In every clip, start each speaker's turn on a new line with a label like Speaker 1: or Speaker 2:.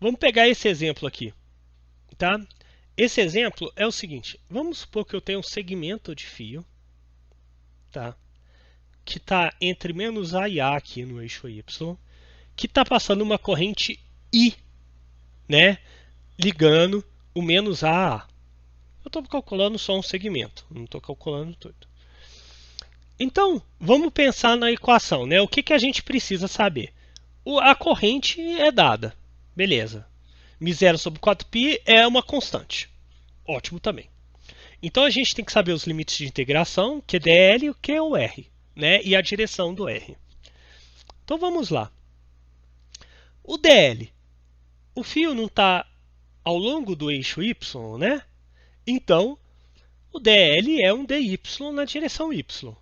Speaker 1: Vamos pegar esse exemplo aqui, tá? Esse exemplo é o seguinte, vamos supor que eu tenho um segmento de fio, tá? Que está entre menos A e A aqui no eixo Y, que está passando uma corrente I, né? Ligando o menos A a A. Eu estou calculando só um segmento, não estou calculando tudo. Então, vamos pensar na equação, né? O que a gente precisa saber? A corrente é dada, beleza. μ0 sobre 4π é uma constante. Ótimo também. Então a gente tem que saber os limites de integração, que é dl e o que é o r, né? E a direção do r. Então vamos lá. O dl, o fio não está ao longo do eixo y, né? Então o dl é um dy na direção y.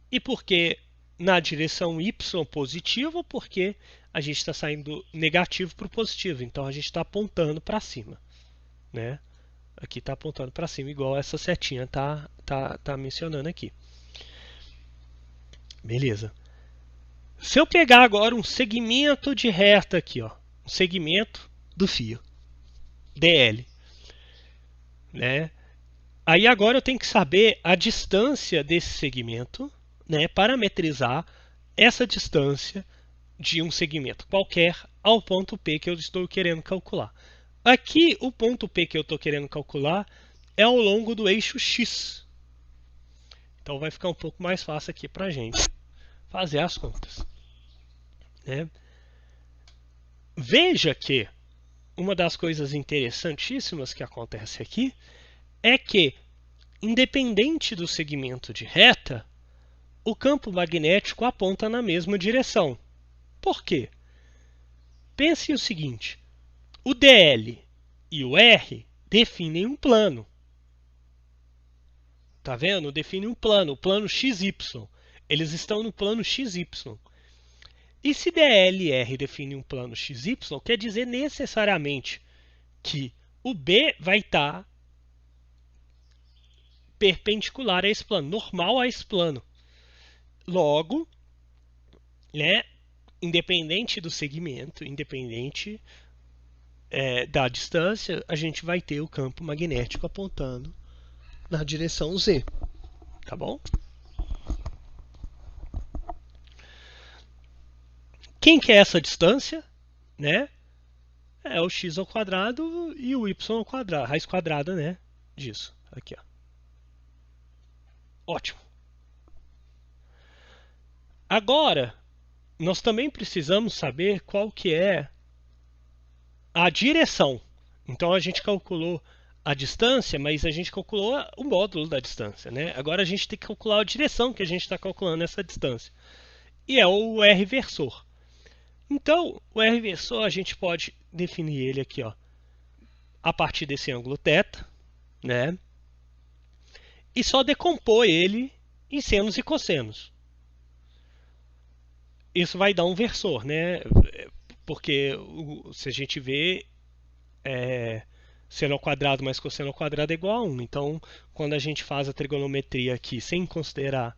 Speaker 1: E por que na direção y positiva? Porque a gente está saindo negativo para o positivo, então a gente está apontando para cima, né? Aqui está apontando para cima, igual essa setinha tá mencionando aqui. Beleza. Se eu pegar agora um segmento de reta aqui, ó, um segmento do fio, DL, né? Aí agora eu tenho que saber a distância desse segmento, né? Parametrizar essa distância de um segmento qualquer ao ponto P que eu estou querendo calcular. Aqui, o ponto P que eu estou querendo calcular é ao longo do eixo X. Então vai ficar um pouco mais fácil aqui para a gente fazer as contas, né? Veja que uma das coisas interessantíssimas que acontece aqui é que, independente do segmento de reta, o campo magnético aponta na mesma direção. Por quê? Pense o seguinte, o dl e o r definem um plano. Tá vendo? Define um plano, o plano XY. Eles estão no plano XY. E se dl e r definem um plano XY, quer dizer necessariamente que o B vai estar perpendicular a esse plano, normal a esse plano. Logo, né, independente do segmento, independente da distância, a gente vai ter o campo magnético apontando na direção Z. Tá bom? Quem que é essa distância? Né? É o x ao quadrado e o y ao quadrado, raiz quadrada, né, disso. Aqui, ó. Ótimo. Agora, nós também precisamos saber qual que é a direção. Então a gente calculou a distância, mas a gente calculou o módulo da distância, né? Agora a gente tem que calcular a direção que a gente está calculando essa distância. E é o r versor. Então, o r versor a gente pode definir ele aqui, ó, a partir desse ângulo θ, né? E só decompor ele em senos e cossenos. Isso vai dar um versor, né? Porque se a gente vê seno ao quadrado mais cosseno ao quadrado é igual a 1. Então, quando a gente faz a trigonometria aqui sem considerar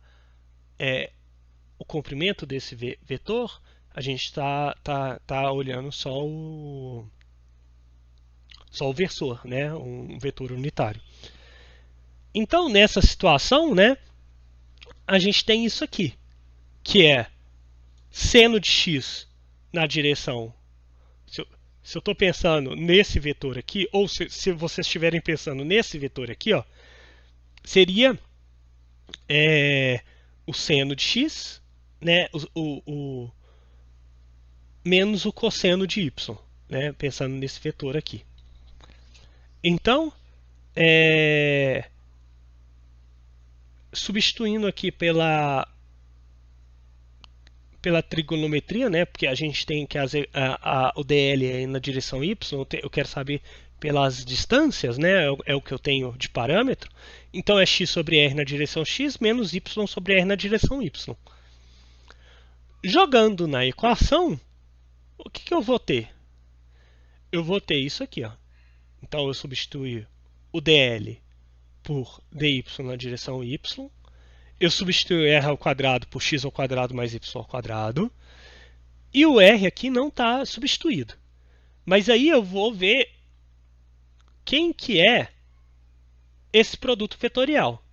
Speaker 1: o comprimento desse vetor, a gente está olhando só o versor, né? Um vetor unitário. Então, nessa situação, né, a gente tem isso aqui, que é seno de x na direção. Se eu estou pensando nesse vetor aqui, ou se vocês estiverem pensando nesse vetor aqui, ó, seria o seno de x, né, menos o cosseno de y, né, pensando nesse vetor aqui. Então, substituindo aqui pela trigonometria, né, porque a gente tem que o dl na direção y, eu quero saber pelas distâncias, né, é o que eu tenho de parâmetro. Então é x sobre r na direção x menos y sobre r na direção y. Jogando na equação, o que eu vou ter? Eu vou ter isso aqui, ó. Então eu substituo o dl por dy na direção y. Eu substituo r ao quadrado por x ao quadrado mais y ao quadrado. E o r aqui não está substituído. Mas aí eu vou ver quem que é esse produto vetorial.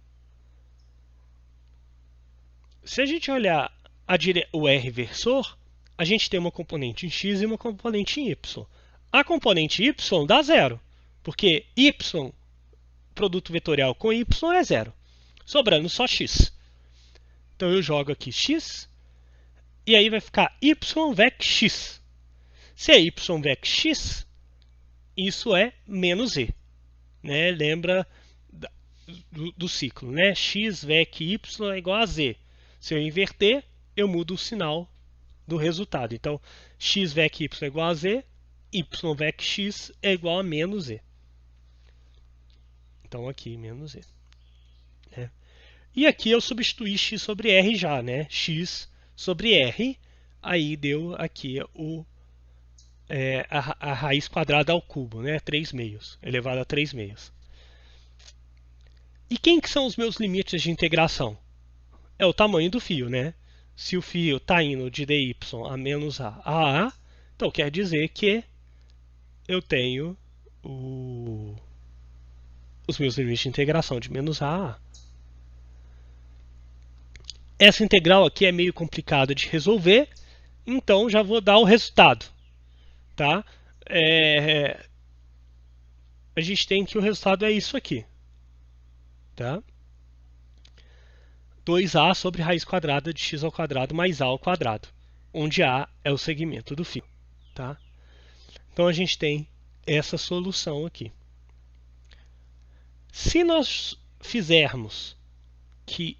Speaker 1: Se a gente olhar o R-versor, a gente tem uma componente em x e uma componente em y. A componente y dá zero, porque y, produto vetorial com y é zero, sobrando só x. Então eu jogo aqui x, e aí vai ficar y vec x. Se é y vec x, isso é menos e. Né? Lembra do ciclo, né? X vec y é igual a z. Se eu inverter, eu mudo o sinal do resultado. Então, x vec y é igual a z, y vec x é igual a menos z. Então, aqui, menos z. Né? E aqui eu substituí x sobre r já, né? X sobre r, aí deu aqui a raiz quadrada ao cubo, né? 3 meios, elevado a 3 meios. E quem que são os meus limites de integração? É o tamanho do fio, né? Se o fio está indo de dy a menos a, então quer dizer que eu tenho os meus limites de integração de menos a. Essa integral aqui é meio complicada de resolver, então já vou dar o resultado. Tá? A gente tem que o resultado é isso aqui. Tá? 2a sobre raiz quadrada de x ao quadrado mais a ao quadrado, onde a é o segmento do fio. Tá? Então a gente tem essa solução aqui. Se nós fizermos que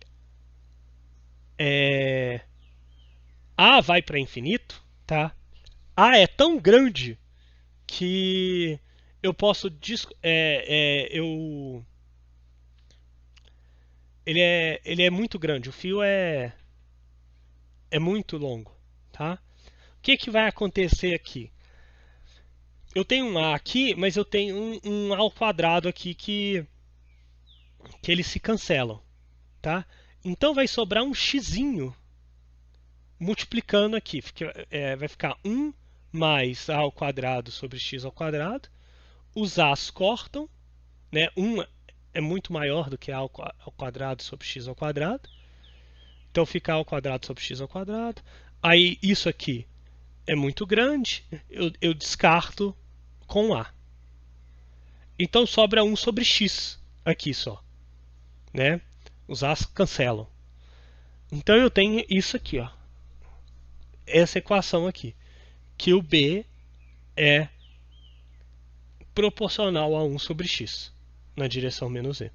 Speaker 1: a vai para infinito, tá? A é tão grande que eu posso ele é muito grande, o fio é muito longo, tá? O que vai acontecer aqui? Eu tenho um a aqui, mas eu tenho um a ao quadrado aqui que eles se cancelam, tá? Então vai sobrar um xzinho multiplicando aqui, vai ficar 1 mais a ao quadrado sobre x ao quadrado. Os a's cortam, né? 1 é muito maior do que a ao quadrado sobre x ao quadrado. Então fica a ao quadrado sobre x ao quadrado. Aí isso aqui é muito grande, eu descarto com a. Então sobra 1 sobre x aqui só, né? Os a's cancelam. Então eu tenho isso aqui, ó. Essa equação aqui, que o b é proporcional a 1 sobre x, na direção menos e.